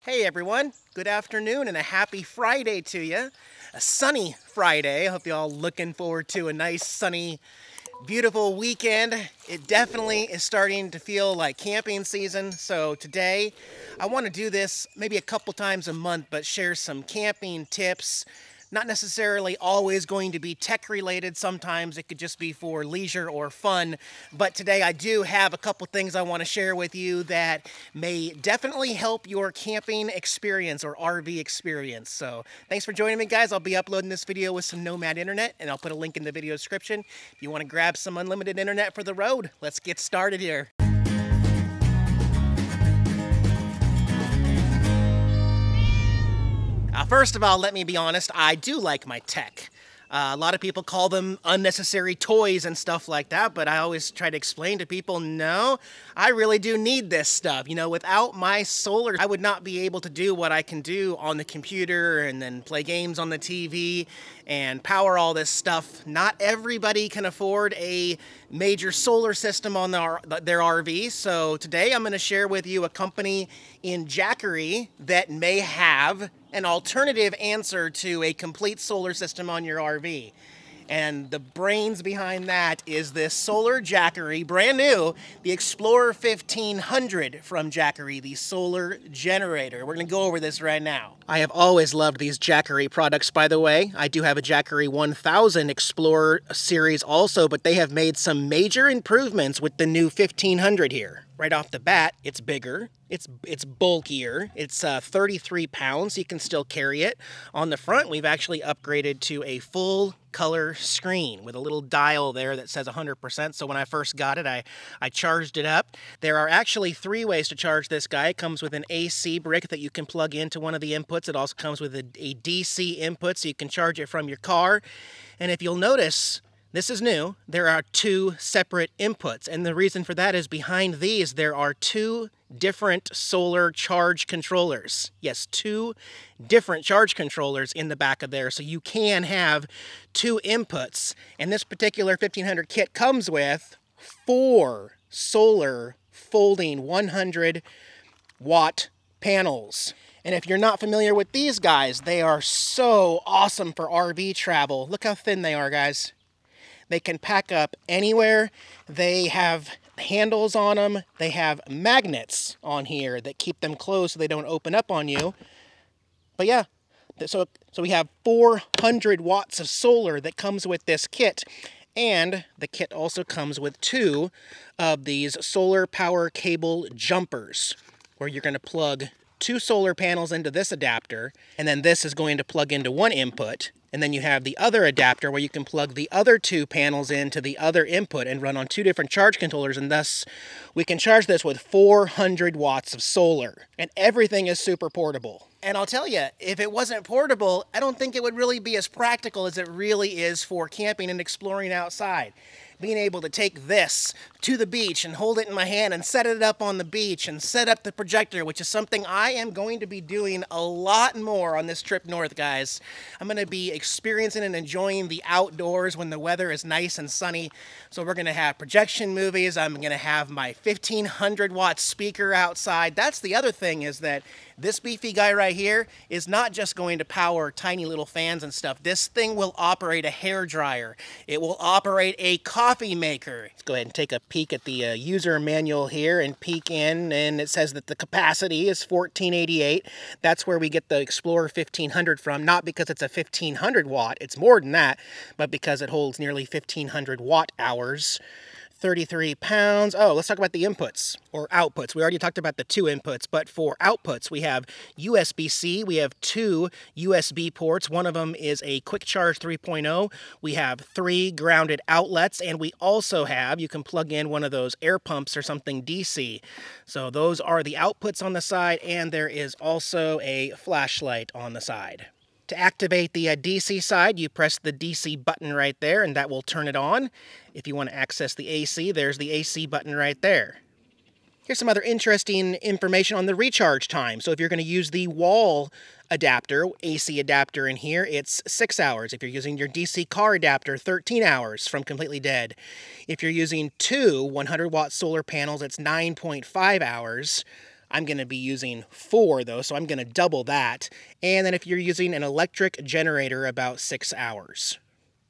Hey everyone, good afternoon and a happy Friday to you. A sunny Friday. I hope you're all looking forward to a nice sunny, beautiful weekend. It definitely is starting to feel like camping season. So today I want to do this maybe a couple times a month, but share some camping tips. Not necessarily always going to be tech related. Sometimes it could just be for leisure or fun. But today I do have a couple things I want to share with you that may definitely help your camping experience or RV experience. So thanks for joining me, guys. I'll be uploading this video with some Nomad internet, and I'll put a link in the video description. If you want to grab some unlimited internet for the road, let's get started here. First of all, let me be honest, I do like my tech. A lot of people call them unnecessary toys and stuff like that, but I always try to explain to people, no, I really do need this stuff. You know, without my solar, I would not be able to do what I can do on the computer and then play games on the TV and power all this stuff. Not everybody can afford a major solar system on their RV, so today I'm going to share with you a company in Jackery that may have an alternative answer to a complete solar system on your RV. And the brains behind that is this solar Jackery, brand new, the Explorer 1500 from Jackery, the solar generator. We're going to go over this right now. I have always loved these Jackery products, by the way. I do have a Jackery 1000 Explorer series also, but they have made some major improvements with the new 1500 here. Right off the bat, it's bigger, it's bulkier, it's 33 pounds, you can still carry it. On the front, we've actually upgraded to a full color screen with a little dial there that says 100%, so when I first got it, I charged it up. There are actually 3 ways to charge this guy. It comes with an AC brick that you can plug into one of the inputs. It also comes with a DC input, so you can charge it from your car. And if you'll notice, this is new. There are 2 separate inputs, and the reason for that is behind these there are 2 different solar charge controllers. Yes, 2 different charge controllers in the back of there, so you can have 2 inputs. And this particular 1500 kit comes with 4 solar folding 100-watt panels. And if you're not familiar with these guys, they are so awesome for RV travel. Look how thin they are, guys. They can pack up anywhere. They have handles on them. They have magnets on here that keep them closed so they don't open up on you. But yeah, so we have 400 watts of solar that comes with this kit. And the kit also comes with 2 of these solar power cable jumpers, where you're going to plug 2 solar panels into this adapter, and then this is going to plug into one input. And then you have the other adapter where you can plug the other 2 panels into the other input and run on 2 different charge controllers, and thus we can charge this with 400 watts of solar. And everything is super portable. And I'll tell you, if it wasn't portable, I don't think it would really be as practical as it really is for camping and exploring outside. Being able to take this to the beach and hold it in my hand and set it up on the beach and set up the projector, which is something I am going to be doing a lot more on this trip north, guys. I'm going to be experiencing and enjoying the outdoors when the weather is nice and sunny. So we're going to have projection movies. I'm going to have my 1500-watt speaker outside. That's the other thing, is that this beefy guy right here is not just going to power tiny little fans and stuff. This thing will operate a hair dryer. It will operate a coffee maker. Let's go ahead and take a peek at the user manual here and peek in, and it says that the capacity is 1488. That's where we get the Explorer 1500 from, not because it's a 1500 watt, it's more than that, but because it holds nearly 1500 watt hours. 33 pounds. Oh, let's talk about the inputs or outputs. We already talked about the 2 inputs, but for outputs, we have USB-C. We have 2 USB ports. One of them is a Quick Charge 3.0. We have 3 grounded outlets, and we also have, you can plug in one of those air pumps or something DC. So those are the outputs on the side, and there is also a flashlight on the side. To activate the DC side, you press the DC button right there, and that will turn it on. If you want to access the AC, there's the AC button right there. Here's some other interesting information on the recharge time. So if you're going to use the wall adapter, AC adapter in here, it's 6 hours. If you're using your DC car adapter, 13 hours from completely dead. If you're using 2 100-watt solar panels, it's 9.5 hours. I'm going to be using 4 though, so I'm going to double that. And then if you're using an electric generator, about 6 hours.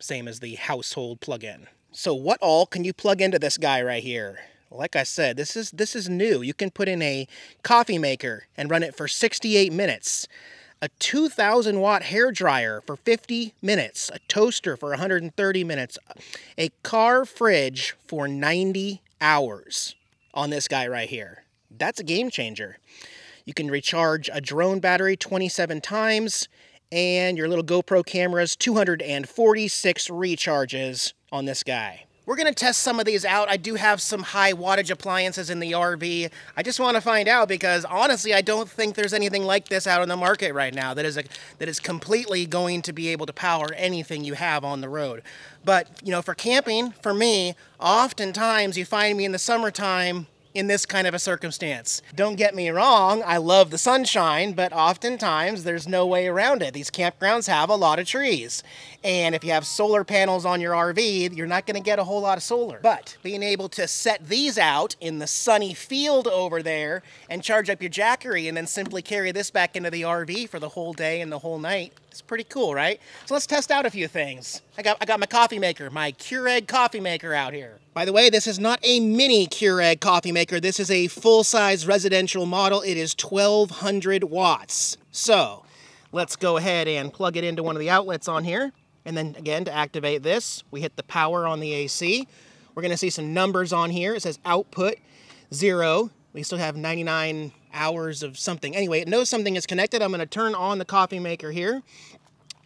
Same as the household plug-in. So what all can you plug into this guy right here? Like I said, this is new. You can put in a coffee maker and run it for 68 minutes. A 2,000 watt hair dryer for 50 minutes. A toaster for 130 minutes. A car fridge for 90 hours on this guy right here. That's a game changer. You can recharge a drone battery 27 times, and your little GoPro camera's 246 recharges on this guy. We're going to test some of these out. I do have some high wattage appliances in the RV. I just want to find out because honestly, I don't think there's anything like this out on the market right now that is completely going to be able to power anything you have on the road. But, you know, for camping, for me, oftentimes you find me in the summertime in this kind of a circumstance. Don't get me wrong, I love the sunshine, but oftentimes there's no way around it. These campgrounds have a lot of trees. And if you have solar panels on your RV, you're not gonna get a whole lot of solar. But being able to set these out in the sunny field over there and charge up your Jackery and then simply carry this back into the RV for the whole day and the whole night, it's pretty cool, right? So let's test out a few things. I got my coffee maker, my Keurig coffee maker out here. By the way, this is not a mini Keurig coffee maker. This is a full-size residential model. It is 1,200 watts. So let's go ahead and plug it into one of the outlets on here. And then again, to activate this, we hit the power on the AC. We're gonna see some numbers on here. It says output 0. We still have 99 hours of something. Anyway, it knows something is connected. I'm gonna turn on the coffee maker here.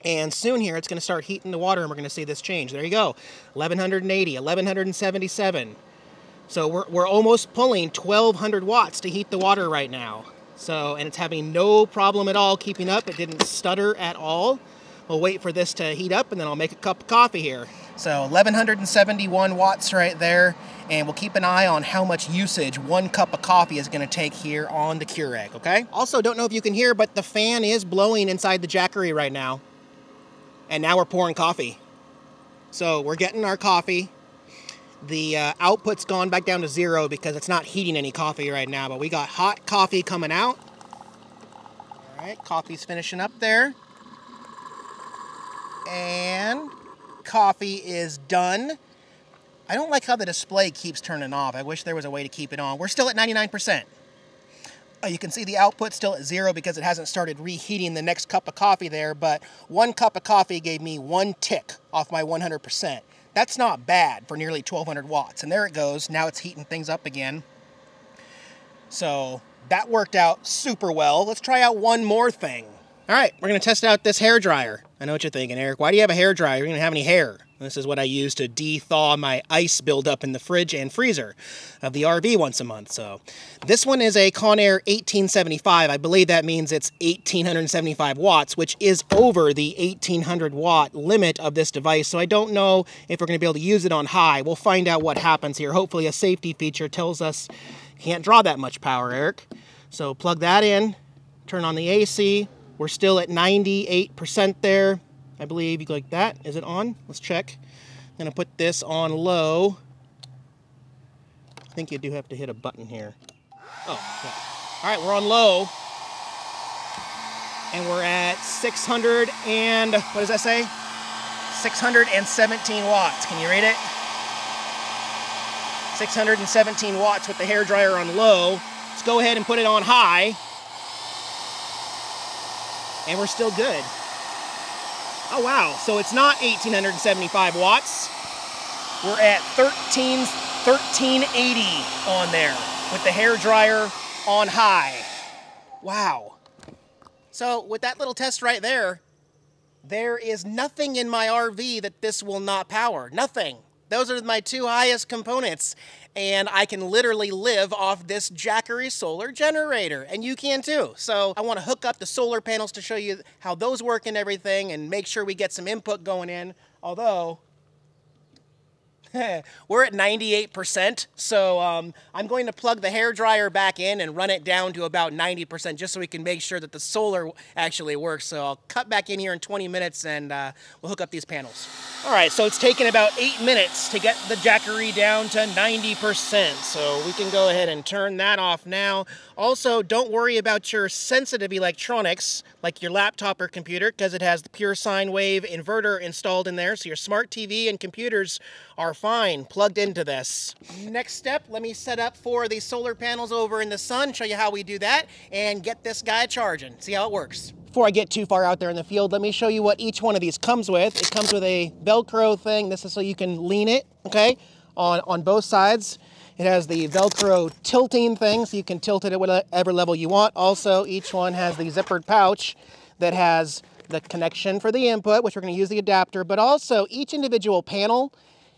And soon here, it's gonna start heating the water and we're gonna see this change. There you go, 1,180, 1,177. So we're almost pulling 1,200 watts to heat the water right now. So, and it's having no problem at all keeping up. It didn't stutter at all. We'll wait for this to heat up and then I'll make a cup of coffee here. So 1,171 watts right there. And we'll keep an eye on how much usage 1 cup of coffee is gonna take here on the Keurig, okay? Also, don't know if you can hear, but the fan is blowing inside the Jackery right now. And now we're pouring coffee. So we're getting our coffee. The output's gone back down to 0 because it's not heating any coffee right now, but we got hot coffee coming out. All right, coffee's finishing up there. And coffee is done. I don't like how the display keeps turning off. I wish there was a way to keep it on. We're still at 99%. You can see the output still at 0 because it hasn't started reheating the next cup of coffee there, but 1 cup of coffee gave me 1 tick off my 100%. That's not bad for nearly 1,200 watts. And there it goes. Now it's heating things up again. So that worked out super well. Let's try out one more thing. All right, we're gonna test out this hair dryer. I know what you're thinking, Eric. Why do you have a hair dryer? You're gonna have any hair. This is what I use to de-thaw my ice buildup in the fridge and freezer of the RV once a month. So this one is a Conair 1875. I believe that means it's 1,875 watts, which is over the 1,800 watt limit of this device. So I don't know if we're gonna be able to use it on high. We'll find out what happens here. Hopefully a safety feature tells us you can't draw that much power, Eric. So plug that in, turn on the AC. We're still at 98% there. I believe you go like that. Is it on? Let's check. I'm gonna put this on low. I think you do have to hit a button here. Oh, yeah. All right, we're on low. And we're at 600 and, what does that say? 617 watts. Can you read it? 617 watts with the hairdryer on low. Let's go ahead and put it on high. And we're still good. Oh wow, so it's not 1,875 watts. We're at 1380 on there with the hairdryer on high. Wow. So with that little test right there, there is nothing in my RV that this will not power. Nothing. Those are my 2 highest components. And I can literally live off this Jackery solar generator. And you can too. So I want to hook up the solar panels to show you how those work and everything and make sure we get some input going in. Although, We're at 98%, so I'm going to plug the hairdryer back in and run it down to about 90% just so we can make sure that the solar actually works. So I'll cut back in here in 20 minutes and we'll hook up these panels. All right, so it's taken about 8 minutes to get the Jackery down to 90%, so we can go ahead and turn that off now. Also, don't worry about your sensitive electronics, like your laptop or computer, because it has the pure sine wave inverter installed in there, so your smart TV and computers are fine plugged into this. Next step, let me set up for the solar panels over in the sun, show you how we do that, and get this guy charging. See how it works. Before I get too far out there in the field, let me show you what each one of these comes with. It comes with a Velcro thing. This is so you can lean it, okay, on both sides. It has the Velcro tilting thing, so you can tilt it at whatever level you want. Also, each one has the zippered pouch that has the connection for the input, which we're going to use the adapter, but also each individual panel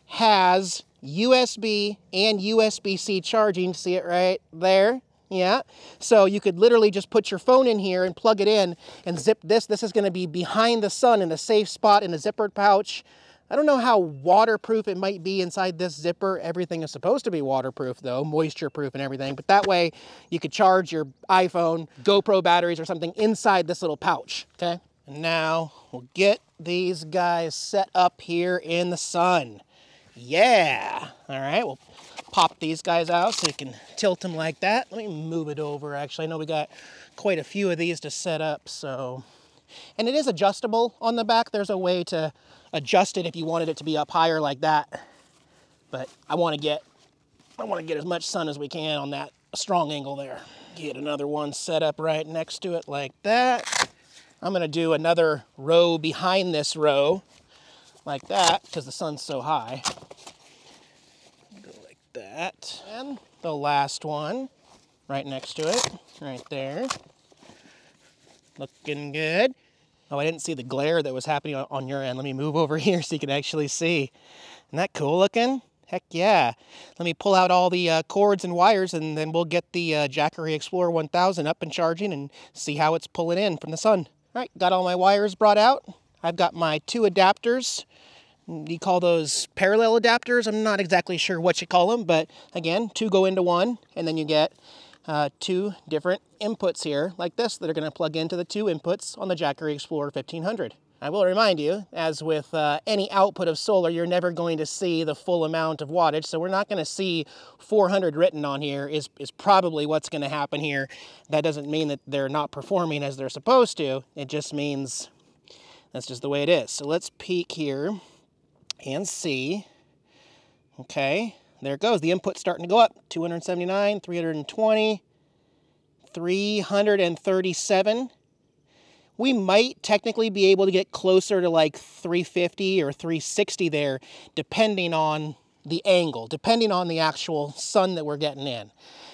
has USB and USB-C charging. See it right there? Yeah. So you could literally just put your phone in here and plug it in and zip this. This is going to be behind the sun in a safe spot in a zippered pouch. I don't know how waterproof it might be inside this zipper. Everything is supposed to be waterproof though, moisture proof and everything, but that way you could charge your iPhone, GoPro batteries or something inside this little pouch, okay? And now we'll get these guys set up here in the sun. Yeah, all right, we'll pop these guys out so you can tilt them like that. Let me move it over, actually. I know we got quite a few of these to set up, so. And it is adjustable on the back. There's a way to adjust it if you wanted it to be up higher like that. But I want to get as much sun as we can on that strong angle there. Get another one set up right next to it like that. I'm gonna do another row behind this row like that because the sun's so high. Go like that. And the last one right next to it, right there. Looking good. Oh, I didn't see the glare that was happening on your end. Let me move over here so you can actually see. Isn't that cool looking? Heck yeah. Let me pull out all the cords and wires and then we'll get the Jackery Explorer 1000 up and charging and see how it's pulling in from the sun. All right, got all my wires brought out. I've got my 2 adapters. You call those parallel adapters. I'm not exactly sure what you call them, but again, 2 go into 1 and then you get 2 different inputs here like this that are going to plug into the 2 inputs on the Jackery Explorer 1500. I will remind you, as with any output of solar, you're never going to see the full amount of wattage, so we're not going to see 400 written on here is probably what's going to happen here. That doesn't mean that they're not performing as they're supposed to. It just means that's just the way it is. So let's peek here and see. Okay. There it goes. The input's starting to go up. 279, 320, 337. We might technically be able to get closer to like 350 or 360 there, depending on the angle, depending on the actual sun that we're getting in.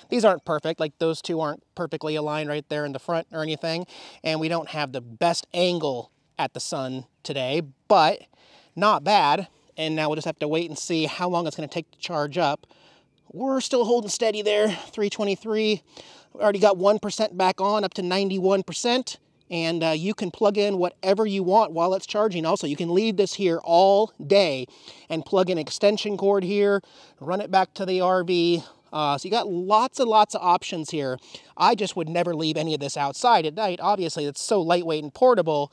These aren't perfect, like those 2 aren't perfectly aligned right there in the front or anything, and we don't have the best angle at the sun today, but not bad. And now we'll just have to wait and see how long it's going to take to charge up. We're still holding steady there, 323. We already got 1% back on, up to 91%. And you can plug in whatever you want while it's charging. Also, you can leave this here all day and plug an extension cord here, run it back to the RV. So you got lots and lots of options here. I just would never leave any of this outside at night. Obviously, it's so lightweight and portable.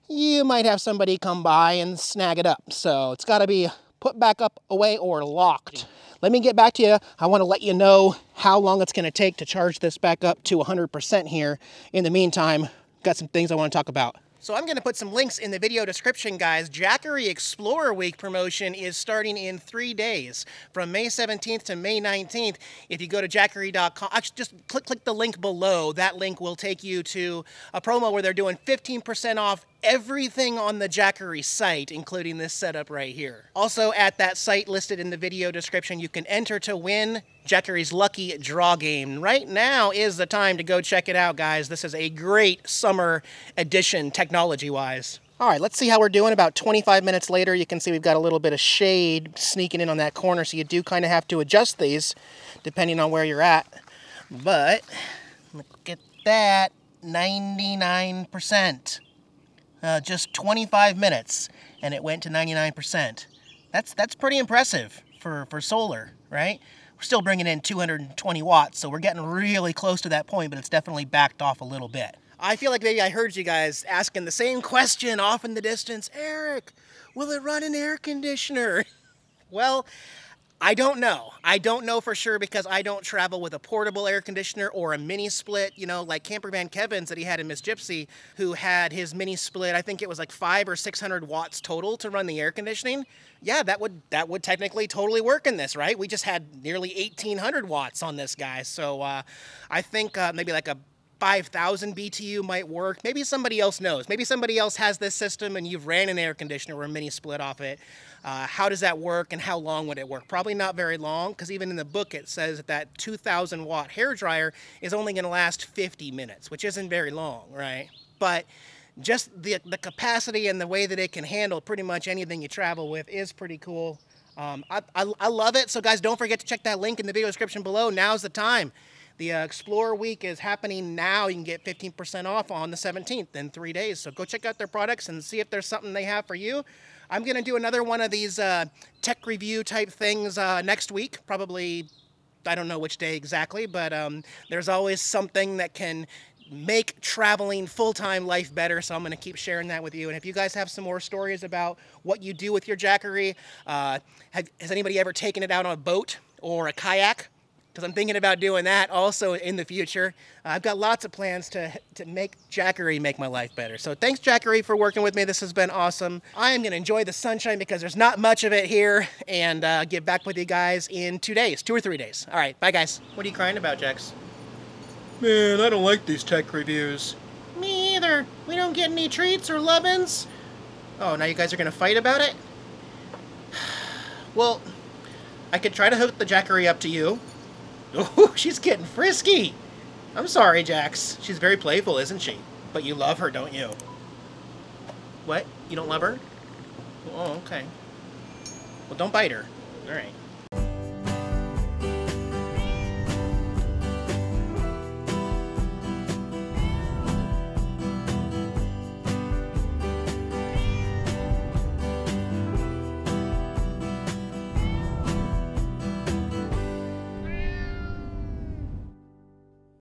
You might have somebody come by and snag it up. So it's got to be put back up, away, or locked. Let me get back to you. I want to let you know how long it's going to take to charge this back up to 100% here. In the meantime, got some things I want to talk about. So I'm going to put some links in the video description, guys. Jackery Explorer Week promotion is starting in 3 days, from May 17th to May 19th. If you go to jackery.com, just click the link below. That link will take you to a promo where they're doing 15% off everything on the Jackery site, including this setup right here. Also, at that site listed in the video description, you can enter to win Jackery's Lucky Draw game. Right now is the time to go check it out, guys. This is a great summer edition technology-wise. All right, let's see how we're doing. About 25 minutes later, you can see we've got a little bit of shade sneaking in on that corner, so you do kind of have to adjust these depending on where you're at. But look at that, 99%. Just 25 minutes, and it went to 99%. That's pretty impressive for solar, right? We're still bringing in 220 watts, so we're getting really close to that point, but it's definitely backed off a little bit. I feel like maybe I heard you guys asking the same question off in the distance. Eric, will it run an air conditioner? Well, I don't know. I don't know for sure because I don't travel with a portable air conditioner or a mini split, you know, like Campervan Kevin's that he had in Miss Gypsy, who had his mini split. I think it was like 500 or 600 watts total to run the air conditioning. Yeah, that would technically totally work in this, right? We just had nearly 1,800 watts on this guy. So I think maybe like a 5,000 BTU might work. Maybe somebody else knows. Maybe somebody else has this system and you've ran an air conditioner or a mini split off it. How does that work and how long would it work? Probably not very long, because even in the book it says that 2,000 watt hair dryer is only going to last 50 minutes, which isn't very long, right? But just the capacity and the way that it can handle pretty much anything you travel with is pretty cool. I love it. So guys, don't forget to check that link in the video description below. Now's the time. The Explorer Week is happening now. You can get 15% off on the 17th in 3 days. So go check out their products and see if there's something they have for you. I'm going to do another one of these tech review type things next week. Probably, I don't know which day exactly, but there's always something that can make traveling full-time life better, so I'm going to keep sharing that with you. And if you guys have some more stories about what you do with your Jackery, has anybody ever taken it out on a boat or a kayak? Because I'm thinking about doing that also in the future. I've got lots of plans to make Jackery make my life better. So thanks, Jackery, for working with me. This has been awesome. I am going to enjoy the sunshine because there's not much of it here, and get back with you guys in 2 days, 2 or 3 days. All right, bye, guys. What are you crying about, Jax? Man, I don't like these tech reviews. Me either. We don't get any treats or love-ins. Oh, now you guys are going to fight about it? Well, I could try to hook the Jackery up to you. Oh, she's getting frisky. I'm sorry, Jax. She's very playful, isn't she? But you love her, don't you? What? You don't love her? Oh, okay. Well, don't bite her. All right.